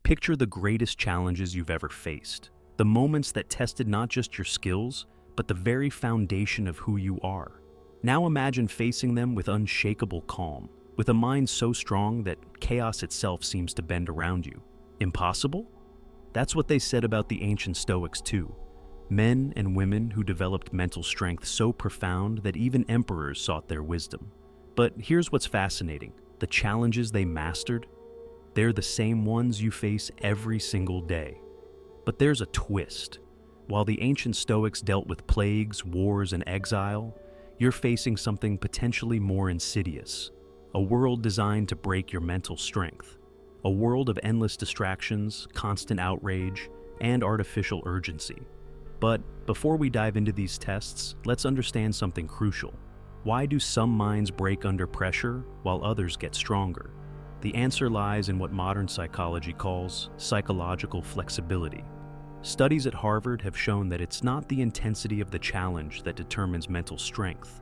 Picture the greatest challenges you've ever faced, the moments that tested not just your skills, but the very foundation of who you are. Now imagine facing them with unshakable calm, with a mind so strong that chaos itself seems to bend around you. Impossible? That's what they said about the ancient Stoics too. Men and women who developed mental strength so profound that even emperors sought their wisdom. But here's what's fascinating. The challenges they mastered, they're the same ones you face every single day. But there's a twist. While the ancient Stoics dealt with plagues, wars, and exile, you're facing something potentially more insidious. A world designed to break your mental strength. A world of endless distractions, constant outrage, and artificial urgency. But before we dive into these tests, let's understand something crucial. Why do some minds break under pressure while others get stronger? The answer lies in what modern psychology calls psychological flexibility. Studies at Harvard have shown that it's not the intensity of the challenge that determines mental strength.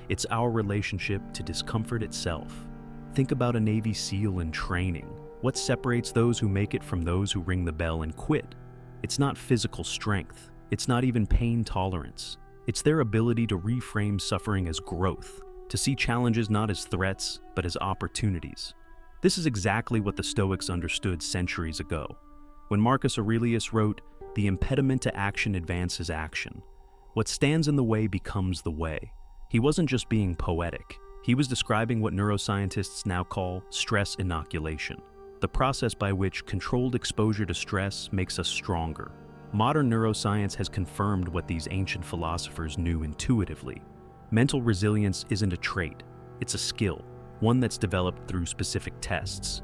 It's our relationship to discomfort itself. Think about a Navy SEAL in training. What separates those who make it from those who ring the bell and quit? It's not physical strength. It's not even pain tolerance. It's their ability to reframe suffering as growth, to see challenges not as threats, but as opportunities. This is exactly what the Stoics understood centuries ago. When Marcus Aurelius wrote, "The impediment to action advances action. What stands in the way becomes the way." He wasn't just being poetic. He was describing what neuroscientists now call stress inoculation, the process by which controlled exposure to stress makes us stronger. Modern neuroscience has confirmed what these ancient philosophers knew intuitively. Mental resilience isn't a trait, it's a skill, one that's developed through specific tests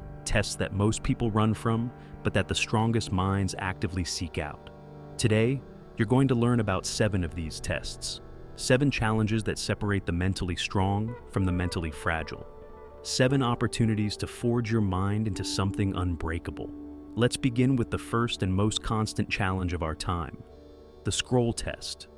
that most people run from, but that the strongest minds actively seek out. Today, you're going to learn about 7 of these tests. 7 challenges that separate the mentally strong from the mentally fragile. 7 opportunities to forge your mind into something unbreakable. Let's begin with the first and most constant challenge of our time, the scroll test.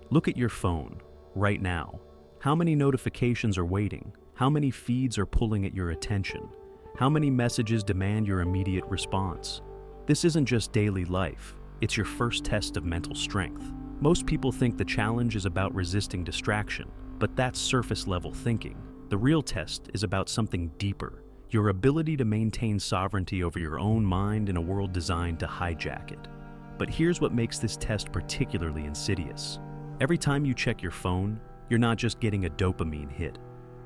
Look at your phone right now. How many notifications are waiting? How many feeds are pulling at your attention? How many messages demand your immediate response? This isn't just daily life, it's your first test of mental strength. Most people think the challenge is about resisting distraction, but that's surface-level thinking. The real test is about something deeper, your ability to maintain sovereignty over your own mind in a world designed to hijack it. But here's what makes this test particularly insidious. Every time you check your phone, you're not just getting a dopamine hit.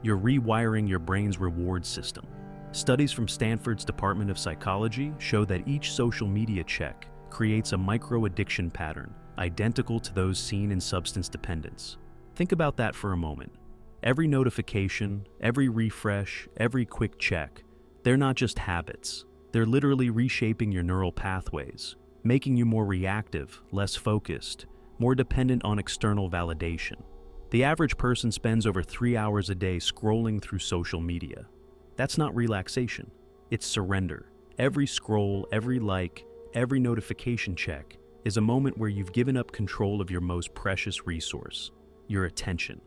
You're rewiring your brain's reward system. Studies from Stanford's Department of Psychology show that each social media check creates a micro-addiction pattern identical to those seen in substance dependence. Think about that for a moment. Every notification, every refresh, every quick check, they're not just habits. They're literally reshaping your neural pathways, making you more reactive, less focused, more dependent on external validation. The average person spends over 3 hours a day scrolling through social media. That's not relaxation, it's surrender. Every scroll, every like, every notification check is a moment where you've given up control of your most precious resource, your attention.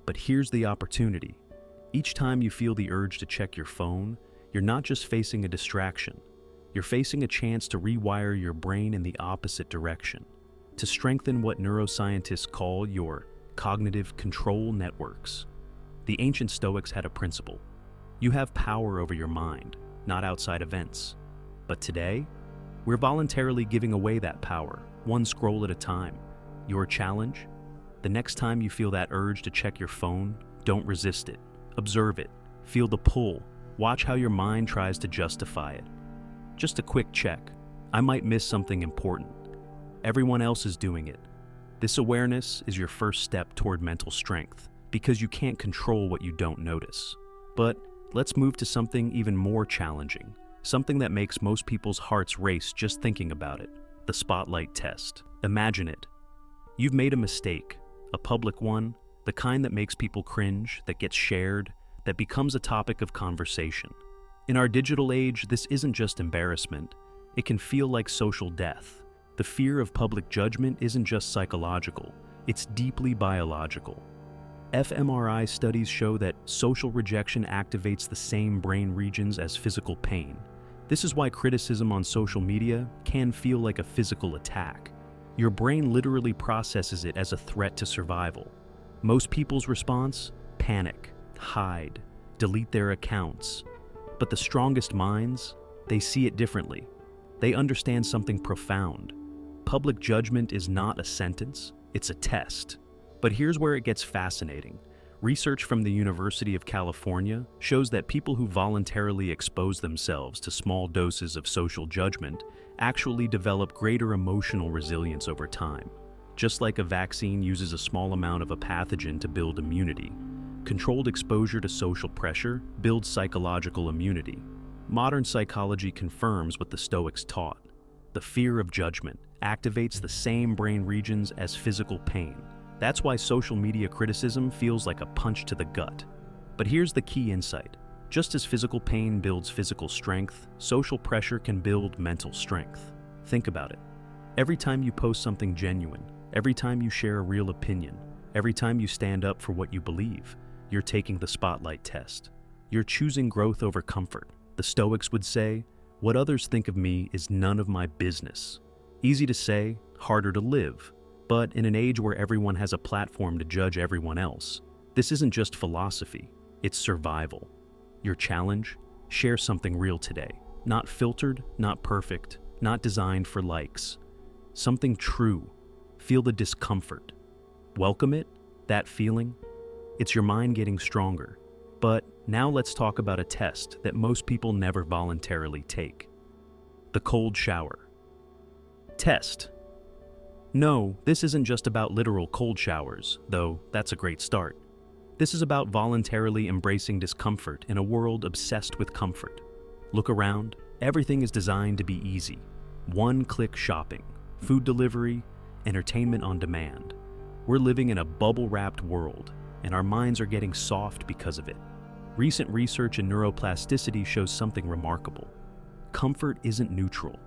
But here's the opportunity. Each time you feel the urge to check your phone, you're not just facing a distraction. You're facing a chance to rewire your brain in the opposite direction, to strengthen what neuroscientists call your cognitive control networks. The ancient Stoics had a principle. You have power over your mind, not outside events. But today, we're voluntarily giving away that power, one scroll at a time. Your challenge? The next time you feel that urge to check your phone, don't resist it. Observe it. Feel the pull. Watch how your mind tries to justify it. Just a quick check. I might miss something important. Everyone else is doing it. This awareness is your first step toward mental strength, because you can't control what you don't notice. But let's move to something even more challenging, something that makes most people's hearts race just thinking about it, the spotlight test. Imagine it. You've made a mistake, a public one, the kind that makes people cringe, that gets shared, that becomes a topic of conversation. In our digital age, this isn't just embarrassment. It can feel like social death. The fear of public judgment isn't just psychological, it's deeply biological. fMRI studies show that social rejection activates the same brain regions as physical pain. This is why criticism on social media can feel like a physical attack. Your brain literally processes it as a threat to survival. Most people's response? Panic, hide, delete their accounts. But the strongest minds, they see it differently. They understand something profound. Public judgment is not a sentence, it's a test. But here's where it gets fascinating. Research from the University of California shows that people who voluntarily expose themselves to small doses of social judgment actually develop greater emotional resilience over time. Just like a vaccine uses a small amount of a pathogen to build immunity, controlled exposure to social pressure builds psychological immunity. Modern psychology confirms what the Stoics taught. The fear of judgment activates the same brain regions as physical pain. That's why social media criticism feels like a punch to the gut. But here's the key insight. Just as physical pain builds physical strength, social pressure can build mental strength. Think about it. Every time you post something genuine, every time you share a real opinion, every time you stand up for what you believe, you're taking the spotlight test. You're choosing growth over comfort. The Stoics would say, "What others think of me is none of my business." Easy to say, harder to live. But in an age where everyone has a platform to judge everyone else, this isn't just philosophy, it's survival. Your challenge? Share something real today. Not filtered, not perfect, not designed for likes. Something true. Feel the discomfort. Welcome it, that feeling. It's your mind getting stronger. But now let's talk about a test that most people never voluntarily take. The cold shower. Test. No, this isn't just about literal cold showers, though that's a great start. This is about voluntarily embracing discomfort in a world obsessed with comfort. Look around, everything is designed to be easy. One-click shopping, food delivery, entertainment on demand. We're living in a bubble-wrapped world, and our minds are getting soft because of it. Recent research in neuroplasticity shows something remarkable. Comfort isn't neutral,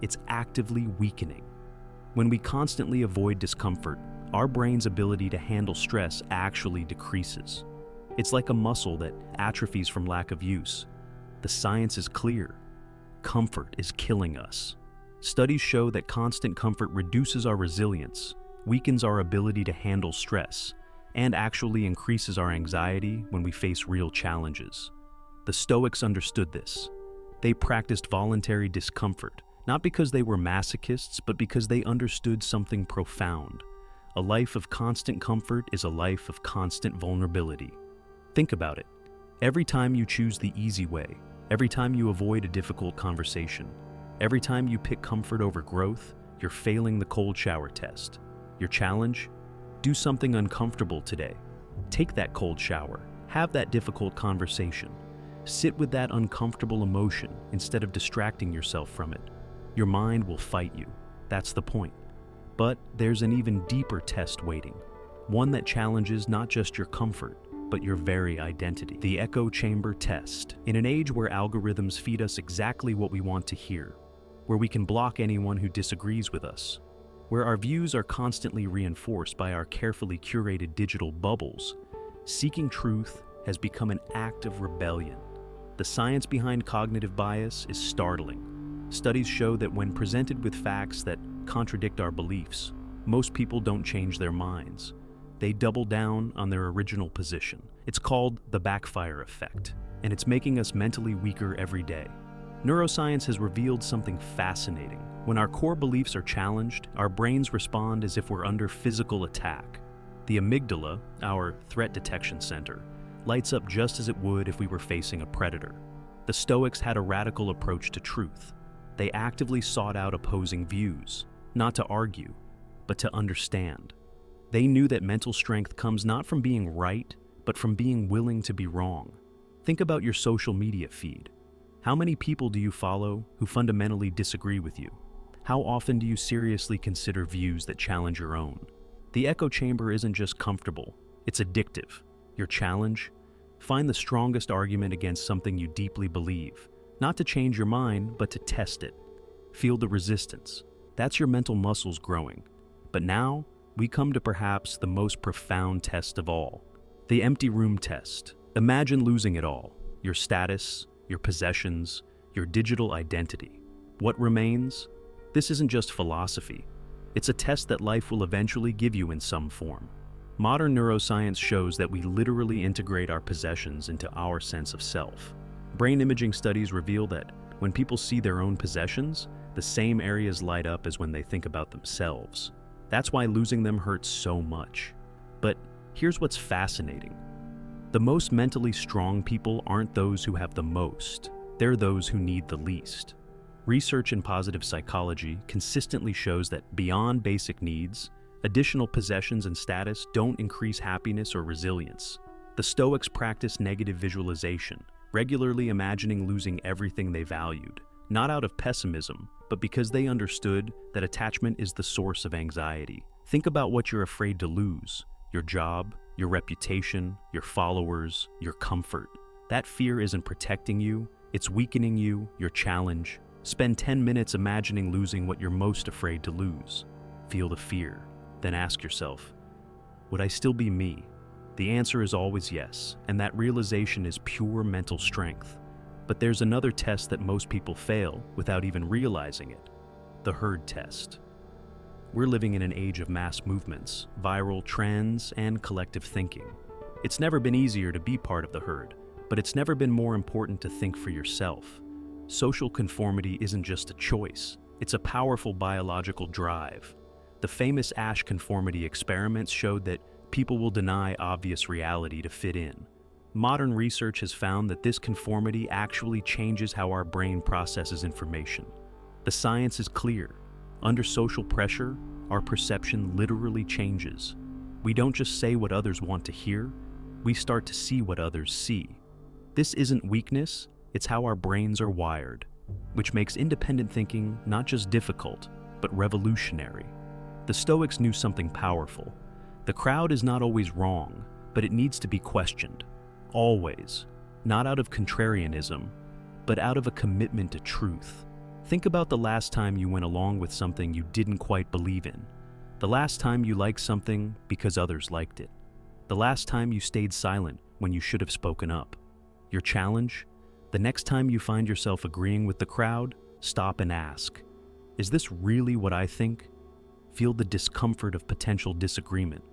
it's actively weakening. When we constantly avoid discomfort, our brain's ability to handle stress actually decreases. It's like a muscle that atrophies from lack of use. The science is clear. Comfort is killing us. Studies show that constant comfort reduces our resilience, weakens our ability to handle stress, and actually increases our anxiety when we face real challenges. The Stoics understood this. They practiced voluntary discomfort, not because they were masochists, but because they understood something profound. A life of constant comfort is a life of constant vulnerability. Think about it. Every time you choose the easy way, every time you avoid a difficult conversation, every time you pick comfort over growth, you're failing the cold shower test. Your challenge? Do something uncomfortable today. Take that cold shower. Have that difficult conversation. Sit with that uncomfortable emotion instead of distracting yourself from it. Your mind will fight you. That's the point. But there's an even deeper test waiting. One that challenges not just your comfort, but your very identity. The echo chamber test. In an age where algorithms feed us exactly what we want to hear, where we can block anyone who disagrees with us, where our views are constantly reinforced by our carefully curated digital bubbles, seeking truth has become an act of rebellion. The science behind cognitive bias is startling. Studies show that when presented with facts that contradict our beliefs, most people don't change their minds. They double down on their original position. It's called the backfire effect, and it's making us mentally weaker every day. Neuroscience has revealed something fascinating. When our core beliefs are challenged, our brains respond as if we're under physical attack. The amygdala, our threat detection center, lights up just as it would if we were facing a predator. The Stoics had a radical approach to truth. They actively sought out opposing views, not to argue, but to understand. They knew that mental strength comes not from being right, but from being willing to be wrong. Think about your social media feed. How many people do you follow who fundamentally disagree with you? How often do you seriously consider views that challenge your own? The echo chamber isn't just comfortable, it's addictive. Your challenge? Find the strongest argument against something you deeply believe. Not to change your mind, but to test it. Feel the resistance. That's your mental muscles growing. But now, we come to perhaps the most profound test of all. The empty room test. Imagine losing it all. Your status, your possessions, your digital identity. What remains? This isn't just philosophy. It's a test that life will eventually give you in some form. Modern neuroscience shows that we literally integrate our possessions into our sense of self. Brain imaging studies reveal that when people see their own possessions, the same areas light up as when they think about themselves. That's why losing them hurts so much. But here's what's fascinating. The most mentally strong people aren't those who have the most, they're those who need the least. Research in positive psychology consistently shows that beyond basic needs, additional possessions and status don't increase happiness or resilience. The Stoics practice negative visualization, regularly imagining losing everything they valued, not out of pessimism, but because they understood that attachment is the source of anxiety. Think about what you're afraid to lose: your job, your reputation, your followers, your comfort. That fear isn't protecting you, it's weakening you, your challenge. Spend 10 minutes imagining losing what you're most afraid to lose. Feel the fear. Then ask yourself, would I still be me? The answer is always yes, and that realization is pure mental strength. But there's another test that most people fail without even realizing it: the herd test. We're living in an age of mass movements, viral trends, and collective thinking. It's never been easier to be part of the herd, but it's never been more important to think for yourself. Social conformity isn't just a choice, it's a powerful biological drive. The famous Asch conformity experiments showed that people will deny obvious reality to fit in. Modern research has found that this conformity actually changes how our brain processes information. The science is clear. Under social pressure, our perception literally changes. We don't just say what others want to hear, we start to see what others see. This isn't weakness, it's how our brains are wired, which makes independent thinking not just difficult, but revolutionary. The Stoics knew something powerful. The crowd is not always wrong, but it needs to be questioned. Always. Not out of contrarianism, but out of a commitment to truth. Think about the last time you went along with something you didn't quite believe in. The last time you liked something because others liked it. The last time you stayed silent when you should have spoken up. Your challenge? The next time you find yourself agreeing with the crowd, stop and ask, is this really what I think? Feel the discomfort of potential disagreement.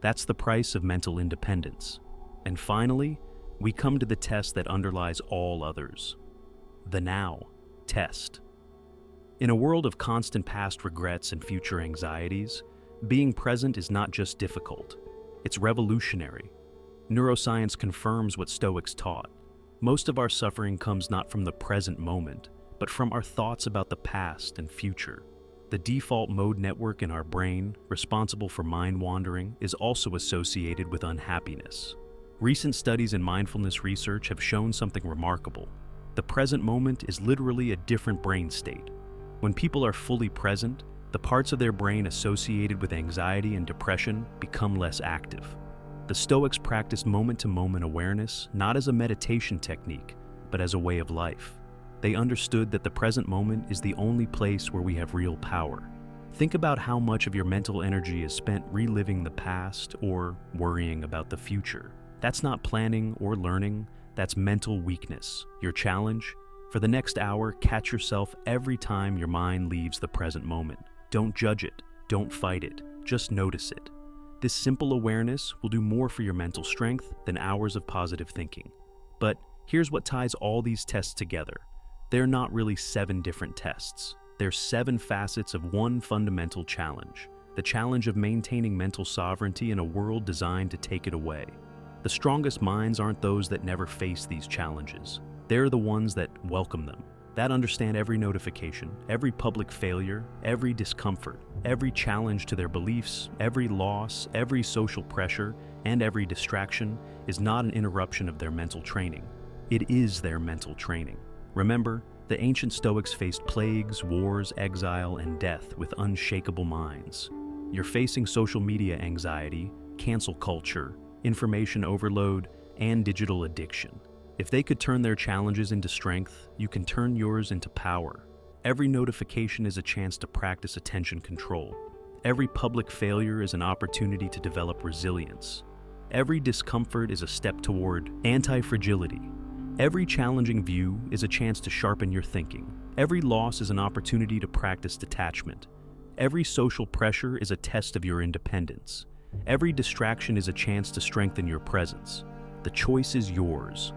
That's the price of mental independence. And finally, we come to the test that underlies all others: the now test. In a world of constant past regrets and future anxieties, being present is not just difficult, it's revolutionary. Neuroscience confirms what Stoics taught. Most of our suffering comes not from the present moment, but from our thoughts about the past and future. The default mode network in our brain, responsible for mind wandering, is also associated with unhappiness. Recent studies in mindfulness research have shown something remarkable. The present moment is literally a different brain state. When people are fully present, the parts of their brain associated with anxiety and depression become less active. The Stoics practiced moment-to-moment awareness not as a meditation technique, but as a way of life. They understood that the present moment is the only place where we have real power. Think about how much of your mental energy is spent reliving the past or worrying about the future. That's not planning or learning, that's mental weakness. Your challenge? For the next hour, catch yourself every time your mind leaves the present moment. Don't judge it, don't fight it, just notice it. This simple awareness will do more for your mental strength than hours of positive thinking. But here's what ties all these tests together. They're not really 7 different tests. They're 7 facets of one fundamental challenge: the challenge of maintaining mental sovereignty in a world designed to take it away. The strongest minds aren't those that never face these challenges. They're the ones that welcome them, that understand every notification, every public failure, every discomfort, every challenge to their beliefs, every loss, every social pressure, and every distraction is not an interruption of their mental training. It is their mental training. Remember, the ancient Stoics faced plagues, wars, exile, and death with unshakable minds. You're facing social media anxiety, cancel culture, information overload, and digital addiction. If they could turn their challenges into strength, you can turn yours into power. Every notification is a chance to practice attention control. Every public failure is an opportunity to develop resilience. Every discomfort is a step toward anti-fragility. Every challenging view is a chance to sharpen your thinking. Every loss is an opportunity to practice detachment. Every social pressure is a test of your independence. Every distraction is a chance to strengthen your presence. The choice is yours.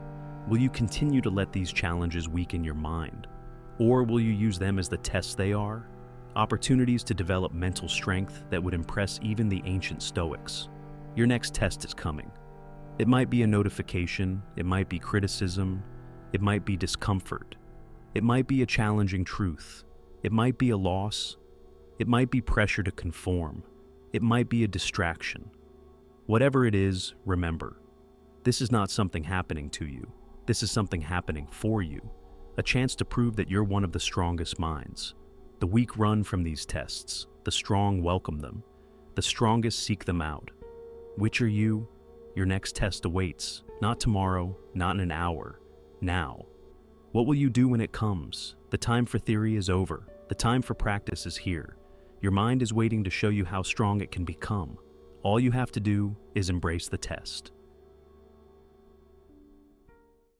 Will you continue to let these challenges weaken your mind? Or will you use them as the tests they are? Opportunities to develop mental strength that would impress even the ancient Stoics. Your next test is coming. It might be a notification, it might be criticism, it might be discomfort, it might be a challenging truth, it might be a loss, it might be pressure to conform, it might be a distraction. Whatever it is, remember, this is not something happening to you. This is something happening for you, a chance to prove that you're one of the strongest minds. The weak run from these tests, the strong welcome them, the strongest seek them out. Which are you? Your next test awaits, not tomorrow, not in an hour, now. What will you do when it comes? The time for theory is over. The time for practice is here. Your mind is waiting to show you how strong it can become. All you have to do is embrace the test.